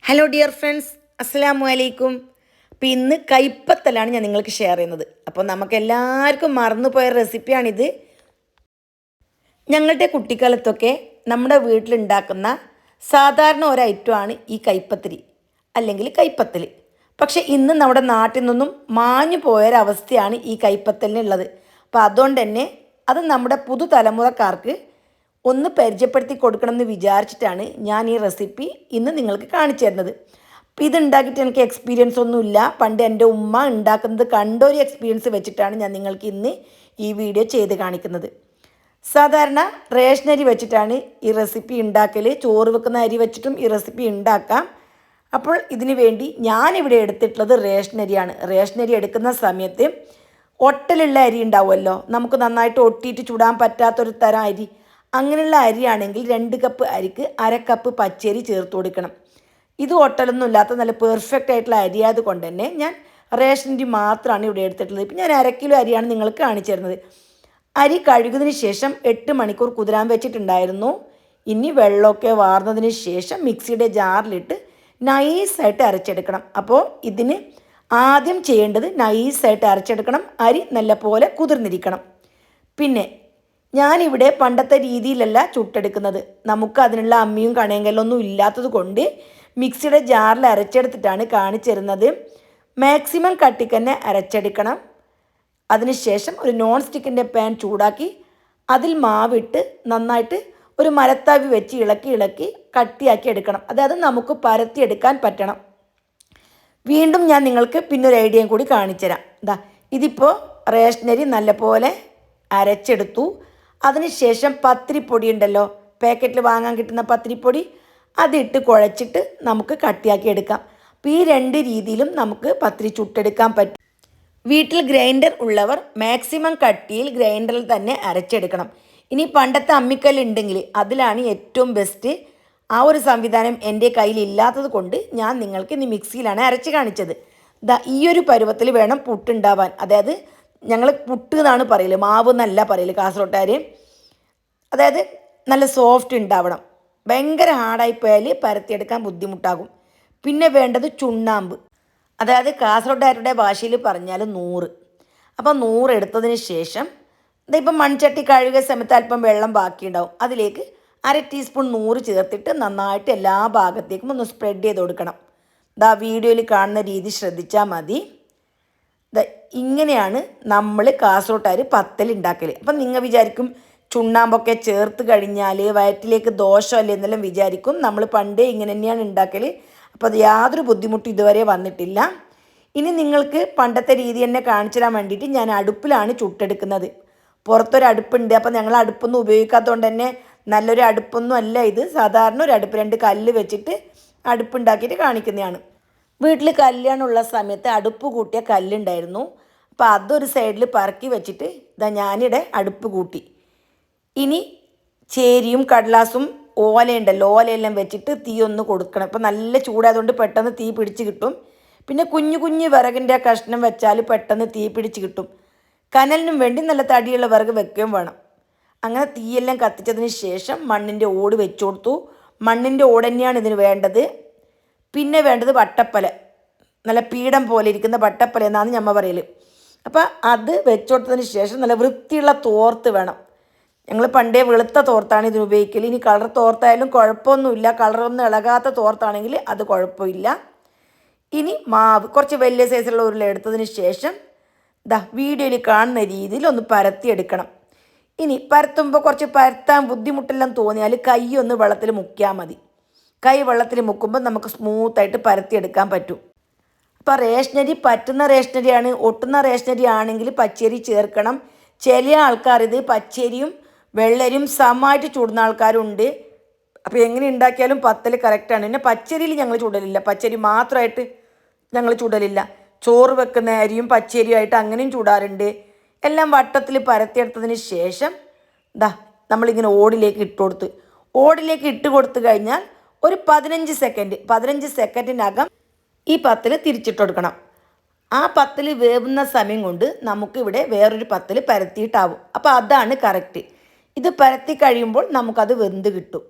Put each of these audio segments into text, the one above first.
Hello dear friends, അസ്സലാമു അലൈക്കും. അപ്പോൾ ഇന്ന് കൈപ്പത്തലാണ് ഞാൻ നിങ്ങൾക്ക് ഷെയർ ചെയ്യുന്നത്. അപ്പോൾ നമുക്ക് എല്ലാവർക്കും മറന്നുപോയ റെസിപ്പിയാണിത്. ഞങ്ങളുടെ കുട്ടിക്കാലത്തൊക്കെ നമ്മുടെ വീട്ടിലുണ്ടാക്കുന്ന സാധാരണ ഒരു ഐറ്റമാണ് ഈ കൈപ്പത്തിരി അല്ലെങ്കിൽ കൈപ്പത്തൽ. പക്ഷേ ഇന്ന് നമ്മുടെ നാട്ടിൽ നിന്നും മാഞ്ഞു പോയൊരവസ്ഥയാണ് ഈ കൈപ്പത്തലിനുള്ളത്. അപ്പോൾ അതുകൊണ്ട് തന്നെ അത് നമ്മുടെ പുതുതലമുറക്കാർക്ക് ഒന്ന് പരിചയപ്പെടുത്തി കൊടുക്കണമെന്ന് വിചാരിച്ചിട്ടാണ് ഞാൻ ഈ റെസിപ്പി ഇന്ന് നിങ്ങൾക്ക് കാണിച്ചു തരുന്നത്. അപ്പോൾ ഇതുണ്ടാക്കിയിട്ട് എനിക്ക് എക്സ്പീരിയൻസ് ഒന്നുമില്ല. പണ്ട് എൻ്റെ ഉമ്മ ഉണ്ടാക്കുന്നത് കണ്ടൊരു എക്സ്പീരിയൻസ് വെച്ചിട്ടാണ് ഞാൻ നിങ്ങൾക്ക് ഇന്ന് ഈ വീഡിയോ ചെയ്ത് കാണിക്കുന്നത്. സാധാരണ റേഷനരി വെച്ചിട്ടാണ് ഈ റെസിപ്പി ഉണ്ടാക്കൽ. ചോറ് വെക്കുന്ന അരി വെച്ചിട്ടും ഈ റെസിപ്പി ഉണ്ടാക്കാം. അപ്പോൾ ഇതിനു വേണ്ടി ഞാനിവിടെ എടുത്തിട്ടുള്ളത് റേഷനരിയാണ്. റേഷനരി എടുക്കുന്ന സമയത്ത് ഒട്ടലുള്ള അരി ഉണ്ടാവുമല്ലോ, നമുക്ക് നന്നായിട്ട് ഒട്ടിയിട്ട് ചുടാൻ പറ്റാത്തൊരു തരം അരി. അങ്ങനെയുള്ള അരിയാണെങ്കിൽ 2 കപ്പ് അരിക്ക് 1/2 കപ്പ് പച്ചരി ചേർത്ത് കൊടുക്കണം. ഇത് ഒട്ടലൊന്നും ഇല്ലാത്ത നല്ല പെർഫെക്റ്റ് ആയിട്ടുള്ള അരിയായത് കൊണ്ട് തന്നെ ഞാൻ റേഷനരി മാത്രമാണ് ഇവിടെ എടുത്തിട്ടുള്ളത്. ഇപ്പം ഞാൻ 1/2 കിലോ അരിയാണ് നിങ്ങൾക്ക് കാണിച്ചു തരുന്നത്. അരി കഴുകുന്നതിന് ശേഷം 8 മണിക്കൂർ കുതിരാൻ വെച്ചിട്ടുണ്ടായിരുന്നു. ഇനി വെള്ളമൊക്കെ വാർന്നതിന് ശേഷം മിക്സിയുടെ ജാറിലിട്ട് നൈസായിട്ട് അരച്ചെടുക്കണം. അപ്പോൾ ഇതിന് ആദ്യം ചെയ്യേണ്ടത് നൈസായിട്ട് അരച്ചെടുക്കണം. അരി നല്ലപോലെ കുതിർന്നിരിക്കണം. പിന്നെ ഞാനിവിടെ പണ്ടത്തെ രീതിയിലല്ല ചുട്ടെടുക്കുന്നത്. നമുക്ക് അതിനുള്ള അമ്മിയും കണയങ്കല്ലൊന്നും ഇല്ലാത്തത് കൊണ്ട് മിക്സിയുടെ ജാറിൽ അരച്ചെടുത്തിട്ടാണ് കാണിച്ചു തരുന്നത്. മാക്സിമം കട്ടിക്ക് തന്നെ അരച്ചെടുക്കണം. അതിനുശേഷം ഒരു നോൺ സ്റ്റിക്കിൻ്റെ പാൻ ചൂടാക്കി അതിൽ മാവിട്ട് നന്നായിട്ട് ഒരു മരത്താവി വെച്ച് ഇളക്കി കട്ടിയാക്കി എടുക്കണം. അതായത് നമുക്ക് പരത്തിയെടുക്കാൻ പറ്റണം. വീണ്ടും ഞാൻ നിങ്ങൾക്ക് പിന്നൊരു ഐഡിയയും കൂടി കാണിച്ചു തരാം. ഇതിപ്പോൾ റേഷനരി നല്ലപോലെ അരച്ചെടുത്തു. അതിനുശേഷം പത്തിരിപ്പൊടി ഉണ്ടല്ലോ, പാക്കറ്റിൽ വാങ്ങാൻ കിട്ടുന്ന പത്തിരിപ്പൊടി, അതിട്ട് കുഴച്ചിട്ട് നമുക്ക് കട്ടിയാക്കി എടുക്കാം. അപ്പോൾ ഈ 2 രീതിയിലും നമുക്ക് പത്തിരി ചുട്ടെടുക്കാൻ പറ്റും. വീട്ടിൽ ഗ്രൈൻഡർ ഉള്ളവർ മാക്സിമം കട്ടിയിൽ ഗ്രൈൻഡറിൽ തന്നെ അരച്ചെടുക്കണം. ഇനി പണ്ടത്തെ അമ്മിക്കല്ലുണ്ടെങ്കിൽ അതിലാണ് ഏറ്റവും ബെസ്റ്റ്. ആ ഒരു സംവിധാനം എൻ്റെ കയ്യിലില്ലാത്തത് കൊണ്ട് ഞാൻ നിങ്ങൾക്ക് ഇനി മിക്സിയിലാണ് അരച്ച് കാണിച്ചത്. ഈ ഒരു പരുവത്തിൽ വേണം പുട്ടുണ്ടാവാൻ. അതായത് ഞങ്ങൾ പുട്ട് എന്നാണ് പറയൽ, മാവ് എന്നല്ല പറയൽ കാസർഗോട്ടുകാർ. അതായത് നല്ല സോഫ്റ്റ് ഉണ്ടാവണം. ഭയങ്കര ഹാർഡായി പോയാൽ പരത്തിയെടുക്കാൻ ബുദ്ധിമുട്ടാകും. പിന്നെ വേണ്ടത് ചുണ്ണാമ്പ്, അതായത് കാസർഗോട്ടുകാരുടെ ഭാഷയിൽ പറഞ്ഞാൽ 100. അപ്പോൾ 100 എടുത്തതിന് ശേഷം ഇതിപ്പം മൺചട്ടി കഴുകിയ സമയത്ത് അല്പം വെള്ളം ബാക്കിയുണ്ടാവും. അതിലേക്ക് 1/2 ടീസ്പൂൺ 100 ചേർത്തിട്ട് നന്നായിട്ട് എല്ലാ ഭാഗത്തേക്കും ഒന്ന് സ്പ്രെഡ് ചെയ്ത് കൊടുക്കണം. വീഡിയോയിൽ കാണുന്ന രീതി ശ്രദ്ധിച്ചാൽ മതി. ഇങ്ങനെയാണ് നമ്മൾ കാസർഗോട്ടുകാർ പത്തൽ ഉണ്ടാക്കൽ. അപ്പം നിങ്ങൾ വിചാരിക്കും ചുണ്ണാമ്പൊക്കെ ചേർത്ത് കഴിഞ്ഞാൽ വയറ്റിലേക്ക് ദോഷമല്ലേ എന്നെല്ലാം വിചാരിക്കും. നമ്മൾ പണ്ടേ ഇങ്ങനെ തന്നെയാണ് ഉണ്ടാക്കൽ. അപ്പോൾ അത് യാതൊരു ബുദ്ധിമുട്ടും ഇതുവരെ വന്നിട്ടില്ല. ഇനി നിങ്ങൾക്ക് പണ്ടത്തെ രീതി തന്നെ കാണിച്ചു തരാൻ വേണ്ടിയിട്ട് ഞാൻ അടുപ്പിലാണ് ചുട്ടെടുക്കുന്നത്. പുറത്തൊരു അടുപ്പുണ്ട്. അപ്പോൾ ഞങ്ങൾ അടുപ്പൊന്നും ഉപയോഗിക്കാത്തതുകൊണ്ട് തന്നെ നല്ലൊരു അടുപ്പൊന്നും അല്ല ഇത്. സാധാരണ ഒരു അടുപ്പ്, 2 കല്ല് വെച്ചിട്ട് അടുപ്പുണ്ടാക്കിയിട്ട് കാണിക്കുന്നതാണ്. വീട്ടിൽ കല്യാണമുള്ള സമയത്ത് അടുപ്പ് കൂട്ടിയ കല്ലുണ്ടായിരുന്നു. അപ്പോൾ അതൊരു സൈഡിൽ പറക്കി വെച്ചിട്ട് ഞാനിവിടെ അടുപ്പ് കൂട്ടി. ഇനി ചേരിയും കടലാസും ഓലയുണ്ടല്ലോ, ഓലയെല്ലാം വെച്ചിട്ട് തീ ഒന്ന് കൊടുക്കണം. ഇപ്പോൾ നല്ല ചൂടായതുകൊണ്ട് പെട്ടെന്ന് തീ പിടിച്ച് കിട്ടും. പിന്നെ കുഞ്ഞു വിറകിൻ്റെ കഷ്ണം വെച്ചാൽ പെട്ടെന്ന് തീ പിടിച്ച് കിട്ടും. കനലിനും വേണ്ടി നല്ല തടിയുള്ള വിറക് വെക്കുകയും വേണം. അങ്ങനെ തീയെല്ലാം കത്തിച്ചതിന് ശേഷം മണ്ണിൻ്റെ ഓട് വെച്ചു കൊടുത്തു. മണ്ണിൻ്റെ ഓട് തന്നെയാണ് ഇതിന് വേണ്ടത്. പിന്നെ വേണ്ടത് വട്ടപ്പല, നല്ല പീഠം പോലെ ഇരിക്കുന്ന വട്ടപ്പല എന്നാണ് ഞമ്മ പറയൽ. അപ്പോൾ അത് വെച്ചു കൊടുത്തതിന് ശേഷം നല്ല വൃത്തിയുള്ള തോർത്ത് വേണം. ഞങ്ങൾ പണ്ടേ വെളുത്ത തോർത്താണ് ഇതിന് ഉപയോഗിക്കൽ. ഇനി കളർ തോർത്തായാലും കുഴപ്പമൊന്നുമില്ല. കളറൊന്നും ഇളകാത്ത തോർത്താണെങ്കിൽ അത് കുഴപ്പമില്ല. ഇനി മാവ് കുറച്ച് വലിയ സൈസുള്ള ഉരുള എടുത്തതിന് ശേഷം വീഡിയോയിൽ കാണുന്ന രീതിയിൽ ഒന്ന് പരത്തിയെടുക്കണം. ഇനി പരത്തുമ്പോൾ കുറച്ച് പരത്താൻ ബുദ്ധിമുട്ടെല്ലാം തോന്നിയാൽ കൈ ഒന്ന് വെള്ളത്തിൽ മുക്കിയാൽ മതി. കൈ വെള്ളത്തിൽ മുക്കുമ്പോൾ നമുക്ക് സ്മൂത്തായിട്ട് പരത്തിയെടുക്കാൻ പറ്റും. അപ്പോൾ റേഷനരി പറ്റുന്ന റേഷനരിയാണ്. ഒട്ടുന്ന റേഷനരി ആണെങ്കിൽ പച്ചരി ചേർക്കണം. ചില ആൾക്കാർ ഇത് പച്ചരിയും വെള്ളരിയും സമമായിട്ട് ചുടുന്ന ആൾക്കാരുണ്ട്. അപ്പോൾ എങ്ങനെ ഉണ്ടാക്കിയാലും പത്തൽ കറക്റ്റാണ്. പിന്നെ പച്ചരിയിൽ ഞങ്ങൾ ചുടലില്ല, പച്ചരി മാത്രമായിട്ട് ഞങ്ങൾ ചുടലില്ല. ചോറ് വെക്കുന്ന അരിയും പച്ചരിയും ആയിട്ട് അങ്ങനെയും ചൂടാറുണ്ട്. എല്ലാം വട്ടത്തിൽ പരത്തിയെടുത്തതിന് ശേഷം നമ്മളിങ്ങനെ ഓടിലേക്ക് ഇട്ട് കൊടുത്തു കഴിഞ്ഞാൽ ഒരു 15 സെക്കൻഡിനകം ഈ പത്തൽ തിരിച്ചിട്ട് കൊടുക്കണം. ആ പത്തൽ വേവുന്ന സമയം കൊണ്ട് നമുക്കിവിടെ വേറൊരു പത്തൽ പരത്തിയിട്ടാവും. അപ്പോൾ അതാണ് കറക്റ്റ്. ഇത് പരത്തി കഴിയുമ്പോൾ നമുക്കത് വെന്ത് കിട്ടും.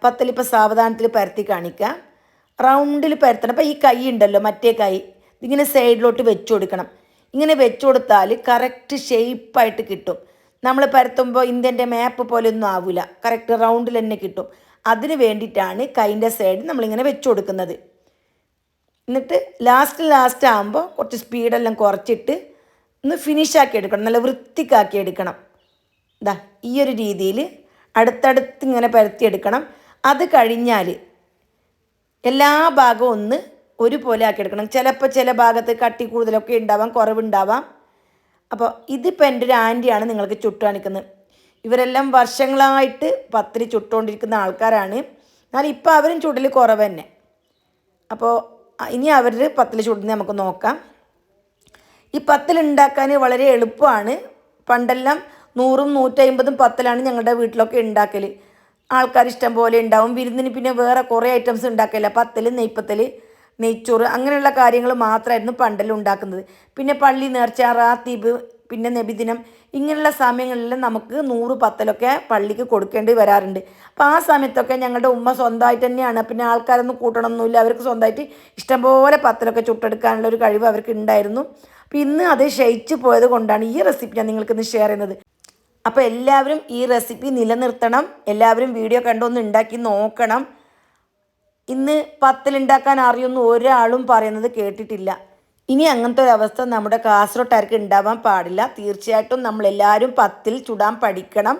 പത്തൽ ഇപ്പോൾ സാവധാനത്തിൽ പരത്തി കാണിക്കാം. റൗണ്ടിൽ പരത്തണം. അപ്പോൾ ഈ കൈ ഉണ്ടല്ലോ, മറ്റേ കൈ ഇതിങ്ങനെ സൈഡിലോട്ട് വെച്ച് കൊടുക്കണം. ഇങ്ങനെ വെച്ച് കൊടുത്താൽ കറക്റ്റ് ഷേപ്പായിട്ട് കിട്ടും. നമ്മൾ പരത്തുമ്പോൾ ഇന്ത്യൻ്റെ മാപ്പ് പോലെ ഒന്നും ആവില്ല, കറക്റ്റ് റൗണ്ടിൽ തന്നെ കിട്ടും. അതിന് വേണ്ടിയിട്ടാണ് കൈൻ്റെ സൈഡ് നമ്മളിങ്ങനെ വെച്ച് കൊടുക്കുന്നത്. എന്നിട്ട് ലാസ്റ്റ് ആകുമ്പോൾ കുറച്ച് സ്പീഡെല്ലാം കുറച്ചിട്ട് ഒന്ന് ഫിനിഷാക്കി എടുക്കണം, നല്ല വൃത്തിക്കാക്കി എടുക്കണം. ഇതാ ഈ ഒരു രീതിയിൽ അടുത്തടുത്ത് ഇങ്ങനെ പരത്തിയെടുക്കണം. അത് കഴിഞ്ഞാൽ എല്ലാ ഭാഗവും ഒന്ന് ഒരുപോലെ ആക്കിയെടുക്കണം. ചിലപ്പോൾ ചില ഭാഗത്ത് കട്ടി കൂടുതലൊക്കെ ഉണ്ടാവാം, കുറവുണ്ടാവാം. അപ്പോൾ ഇതിപ്പോൾ എൻ്റെ ഒരു ആൻറ്റിയാണ് നിങ്ങൾക്ക് ചുട്ടു കാണിക്കുന്നത്. ഇവരെല്ലാം വർഷങ്ങളായിട്ട് പത്തിരി ചുട്ടുകൊണ്ടിരിക്കുന്ന ആൾക്കാരാണ്. എന്നാൽ ഇപ്പോൾ അവരും ചുടൽ കുറവ് തന്നെ. അപ്പോൾ ഇനി അവർ പത്തിരി ചുടുന്നത് നമുക്ക് നോക്കാം. ഈ പത്തിൽ ഉണ്ടാക്കാൻ വളരെ എളുപ്പമാണ്. പണ്ടെല്ലാം 100, 150 പത്തലാണ് ഞങ്ങളുടെ വീട്ടിലൊക്കെ ഉണ്ടാക്കൽ. ആൾക്കാർ ഇഷ്ടം പോലെ ഉണ്ടാവും. വിരുന്നിന് പിന്നെ വേറെ കുറേ ഐറ്റംസ് ഉണ്ടാക്കില്ല. പത്തൽ, നെയ്പ്പത്തൽ, നെയ്ച്ചോറ് അങ്ങനെയുള്ള കാര്യങ്ങൾ മാത്രമായിരുന്നു പണ്ടെല്ലാം ഉണ്ടാക്കുന്നത്. പിന്നെ പള്ളി നേർച്ച, റാത്തീബ്, പിന്നെ നബിദിനം ഇങ്ങനെയുള്ള സമയങ്ങളിലെല്ലാം നമുക്ക് 100 പത്തലൊക്കെ പള്ളിക്ക് കൊടുക്കേണ്ടി വരാറുണ്ട്. അപ്പോൾ ആ സമയത്തൊക്കെ ഞങ്ങളുടെ ഉമ്മ സ്വന്തമായിട്ട് തന്നെയാണ്, പിന്നെ ആൾക്കാരൊന്നും കൂട്ടണമൊന്നുമില്ല, അവർക്ക് സ്വന്തമായിട്ട് ഇഷ്ടംപോലെ പത്തലൊക്കെ ചുട്ടെടുക്കാനുള്ള ഒരു കഴിവ് അവർക്ക് ഉണ്ടായിരുന്നു. അപ്പോൾ ഇന്ന് അത് ക്ഷയിച്ചു പോയത് കൊണ്ടാണ് ഈ റെസിപ്പി ഞാൻ നിങ്ങൾക്കിന്ന് ഷെയർ ചെയ്യുന്നത്. അപ്പോൾ എല്ലാവരും ഈ റെസിപ്പി നിലനിർത്തണം. എല്ലാവരും വീഡിയോ കണ്ടൊന്ന് ഉണ്ടാക്കി നോക്കണം. ഇന്ന് പത്തലുണ്ടാക്കാൻ അറിയുമെന്ന് ഒരാളും പറയുന്നത് കേട്ടിട്ടില്ല. ഇനി അങ്ങനത്തെ ഒരു അവസ്ഥ നമ്മുടെ കാസർഗോട്ടുകാർക്ക് ഉണ്ടാവാൻ പാടില്ല. തീർച്ചയായിട്ടും നമ്മളെല്ലാവരും പത്തിൽ ചുടാൻ പഠിക്കണം.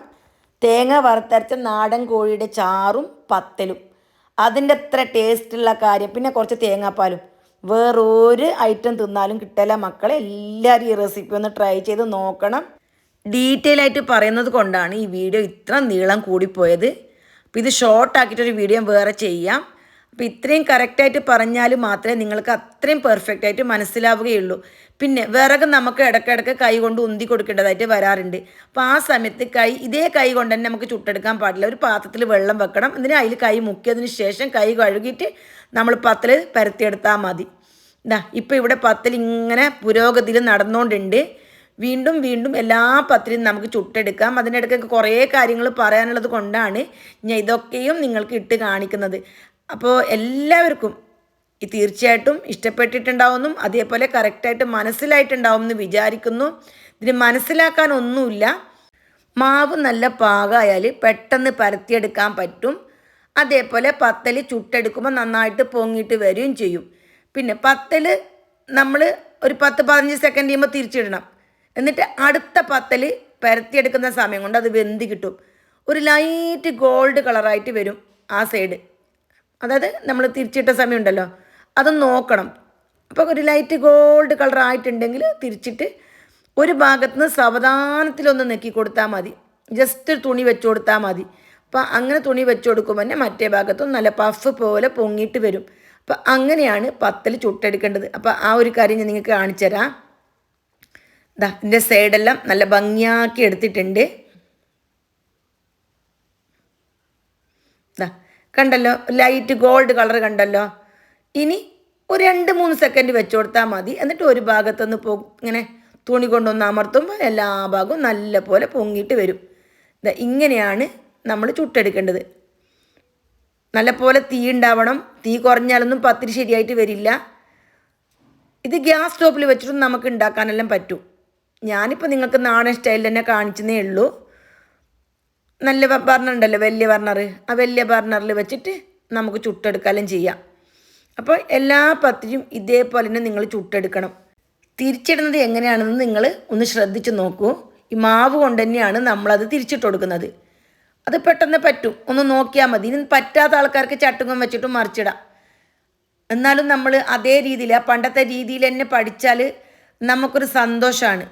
തേങ്ങ വറുത്തരച്ച നാടൻ കോഴിയുടെ ചാറും പത്തലും അതിൻ്റെ അത്ര ടേസ്റ്റുള്ള കാര്യം, പിന്നെ കുറച്ച് തേങ്ങാപ്പാലും, വേറൊരു ഐറ്റം തിന്നാലും കിട്ടില്ല മക്കളെ. എല്ലാവരും ഈ റെസിപ്പി ഒന്ന് ട്രൈ ചെയ്ത് നോക്കണം. ഡീറ്റെയിൽ ആയിട്ട് പറയുന്നത് കൊണ്ടാണ് ഈ വീഡിയോ ഇത്ര നീളം കൂടിപ്പോയത്. അപ്പോൾ ഇത് ഷോർട്ടാക്കിയിട്ടൊരു വീഡിയോ വേറെ ചെയ്യാം. അപ്പോൾ ഇത്രയും കറക്റ്റായിട്ട് പറഞ്ഞാൽ മാത്രമേ നിങ്ങൾക്ക് അത്രയും പെർഫെക്റ്റ് ആയിട്ട് മനസ്സിലാവുകയുള്ളൂ. പിന്നെ വിറക് നമുക്ക് ഇടയ്ക്കിടയ്ക്ക് കൈ കൊണ്ട് ഉന്തി കൊടുക്കേണ്ടതായിട്ട് വരാറുണ്ട്. അപ്പോൾ ആ സമയത്ത് ഇതേ കൈ കൊണ്ട് തന്നെ നമുക്ക് ചുട്ടെടുക്കാൻ പാടില്ല. ഒരു പാത്രത്തിൽ വെള്ളം വെക്കണം, എന്നിട്ട് അതിൽ കൈ മുക്കിയതിന് ശേഷം കൈ കഴുകിയിട്ട് നമ്മൾ പത്തൽ പരത്തിയെടുത്താൽ മതി. ഇപ്പോൾ ഇവിടെ പത്തൽ ഇങ്ങനെ പുരോഗതിയിൽ നടന്നുകൊണ്ടുണ്ട്. വീണ്ടും വീണ്ടും എല്ലാ പത്തിലും നമുക്ക് ചുട്ടെടുക്കാം. അതിനിടയ്ക്കൊക്കെ കുറേ കാര്യങ്ങൾ പറയാനുള്ളത് കൊണ്ടാണ് ഞാൻ ഇതൊക്കെയും നിങ്ങൾക്ക് ഇട്ട് കാണിക്കുന്നത്. അപ്പോൾ എല്ലാവർക്കും തീർച്ചയായിട്ടും ഇഷ്ടപ്പെട്ടിട്ടുണ്ടാവുമെന്നും അതേപോലെ കറക്റ്റായിട്ട് മനസ്സിലായിട്ടുണ്ടാവും എന്ന് വിചാരിക്കുന്നു. ഇതിന് മനസ്സിലാക്കാനൊന്നുമില്ല. മാവ് നല്ല പാകമായാൽ പെട്ടെന്ന് പരത്തിയെടുക്കാൻ പറ്റും. അതേപോലെ പത്തൽ ചുട്ടെടുക്കുമ്പോൾ നന്നായിട്ട് പൊങ്ങിയിട്ട് വരികയും ചെയ്യും. പിന്നെ പത്തൽ നമ്മൾ ഒരു 10-15 സെക്കൻഡ് ചെയ്യുമ്പോൾ തിരിച്ചിടണം. എന്നിട്ട് അടുത്ത പത്തൽ പരത്തിയെടുക്കുന്ന സമയം കൊണ്ട് അത് വെന്ത് കിട്ടും. ഒരു ലൈറ്റ് ഗോൾഡ് കളറായിട്ട് വരും ആ സൈഡ്. അതായത് നമ്മൾ തിരിച്ചിട്ട സമയം ഉണ്ടല്ലോ, അത് നോക്കണം. അപ്പോൾ ഒരു ലൈറ്റ് ഗോൾഡ് കളർ ആയിട്ടുണ്ടെങ്കിൽ തിരിച്ചിട്ട് ഒരു ഭാഗത്ത് നിന്ന് സാവധാനത്തിലൊന്ന് നെക്കി കൊടുത്താൽ മതി. ജസ്റ്റ് തുണി വെച്ച് കൊടുത്താൽ മതി. അപ്പോൾ അങ്ങനെ തുണി വെച്ച് കൊടുക്കുമ്പോൾ തന്നെ മറ്റേ ഭാഗത്തും നല്ല പഫ് പോലെ പൊങ്ങിയിട്ട് വരും. അപ്പോൾ അങ്ങനെയാണ് പത്തൽ ചുട്ടെടുക്കേണ്ടത്. അപ്പോൾ ആ ഒരു കാര്യം ഞാൻ നിങ്ങൾക്ക് കാണിച്ചു തരാം. ഇതിൻ്റെ സൈഡെല്ലാം നല്ല ഭംഗിയാക്കി എടുത്തിട്ടുണ്ട്. കണ്ടല്ലോ, ലൈറ്റ് ഗോൾഡ് കളർ കണ്ടല്ലോ. ഇനി ഒരു 2-3 സെക്കൻഡ് വെച്ച് കൊടുത്താൽ മതി. എന്നിട്ട് ഒരു ഭാഗത്തുനിന്ന് ഇങ്ങനെ തുണി കൊണ്ടൊന്ന് അമർത്തുമ്പോൾ എല്ലാ ഭാഗവും നല്ല പോലെ പൊങ്ങിയിട്ട് വരും. ഇങ്ങനെയാണ് നമ്മൾ ചുട്ടെടുക്കേണ്ടത്. നല്ല പോലെ തീ ഉണ്ടാവണം. തീ കുറഞ്ഞാലൊന്നും പത്തിരി ശരിയായിട്ട് വരില്ല. ഇത് ഗ്യാസ് സ്റ്റോപ്പിൽ വെച്ചിട്ടും നമുക്ക് ഉണ്ടാക്കാനെല്ലാം പറ്റും. ഞാനിപ്പോൾ നിങ്ങൾക്ക് നാടൻ സ്റ്റൈലിൽ തന്നെ കാണിച്ചതേ ഉള്ളൂ. നല്ല ബർണർ ഉണ്ടല്ലോ, വലിയ ബർണർ, ആ വലിയ ബർണറിൽ വെച്ചിട്ട് നമുക്ക് ചുട്ടെടുക്കാനും ചെയ്യാം. അപ്പോൾ എല്ലാ പത്തിരിയും ഇതേപോലെ തന്നെ നിങ്ങൾ ചുട്ടെടുക്കണം. തിരിച്ചിടുന്നത് എങ്ങനെയാണെന്ന് നിങ്ങൾ ഒന്ന് ശ്രദ്ധിച്ച് നോക്കൂ. ഈ മാവ് കൊണ്ട് തന്നെയാണ് നമ്മളത് തിരിച്ചിട്ട് കൊടുക്കുന്നത്. അത് പെട്ടെന്ന് പറ്റും, ഒന്ന് നോക്കിയാൽ മതി. ഇനി പറ്റാത്ത ആൾക്കാർക്ക് ചട്ടുകം വെച്ചിട്ട് മറിച്ചിടാം. എന്നാലും നമ്മൾ അതേ രീതിയിൽ, ആ പണ്ടത്തെ രീതിയിൽ തന്നെ പഠിച്ചാൽ നമുക്കൊരു സന്തോഷമാണ്.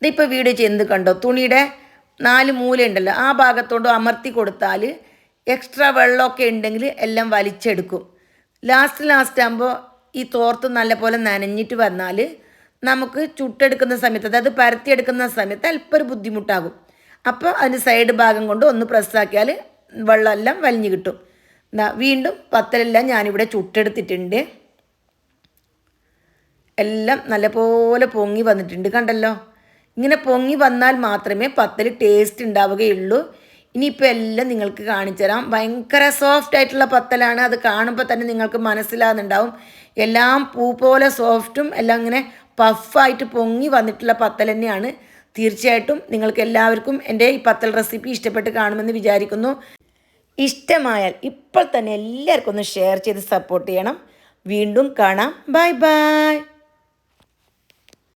ഇതിപ്പോൾ വീഡിയോ ചെയ്ത് കണ്ടോ, തുണിയുടെ 4 മൂല ഉണ്ടല്ലോ, ആ ഭാഗത്തോട്ട് അമർത്തി കൊടുത്താൽ എക്സ്ട്രാ വെള്ളമൊക്കെ ഉണ്ടെങ്കിൽ എല്ലാം വലിച്ചെടുക്കും. ലാസ്റ്റ് ആകുമ്പോൾ ഈ തോർത്ത് നല്ലപോലെ നനഞ്ഞിട്ട് വന്നാൽ നമുക്ക് ചുട്ടെടുക്കുന്ന സമയത്ത്, അതായത് പരത്തിയെടുക്കുന്ന സമയത്ത് അല്പം ഒരു ബുദ്ധിമുട്ടാകും. അപ്പോൾ അതിന് സൈഡ് ഭാഗം കൊണ്ട് ഒന്ന് പ്രസ്സാക്കിയാൽ വെള്ളമെല്ലാം വലിഞ്ഞു കിട്ടും. വീണ്ടും പത്തലെല്ലാം ഞാനിവിടെ ചുട്ടെടുത്തിട്ടുണ്ട്. എല്ലാം നല്ലപോലെ പൊങ്ങി വന്നിട്ടുണ്ട്, കണ്ടല്ലോ. ഇങ്ങനെ പൊങ്ങി വന്നാൽ മാത്രമേ പത്തൽ ടേസ്റ്റ് ഉണ്ടാവുകയുള്ളൂ. ഇനിയിപ്പോൾ എല്ലാം നിങ്ങൾക്ക് കാണിച്ചു തരാം. ഭയങ്കര സോഫ്റ്റ് ആയിട്ടുള്ള പത്തലാണ്. അത് കാണുമ്പോൾ തന്നെ നിങ്ങൾക്ക് മനസ്സിലാകുന്നുണ്ടാവും. എല്ലാം പൂ പോലെ സോഫ്റ്റും എല്ലാം ഇങ്ങനെ പഫായിട്ട് പൊങ്ങി വന്നിട്ടുള്ള പത്തൽ തന്നെയാണ്. തീർച്ചയായിട്ടും നിങ്ങൾക്ക് എല്ലാവർക്കും എൻ്റെ ഈ പത്തൽ റെസിപ്പി ഇഷ്ടപ്പെട്ട് കാണുമെന്ന് വിചാരിക്കുന്നു. ഇഷ്ടമായാൽ ഇപ്പോൾ തന്നെ എല്ലാവർക്കും ഒന്ന് ഷെയർ ചെയ്ത് സപ്പോർട്ട് ചെയ്യണം. വീണ്ടും കാണാം. Bye bye.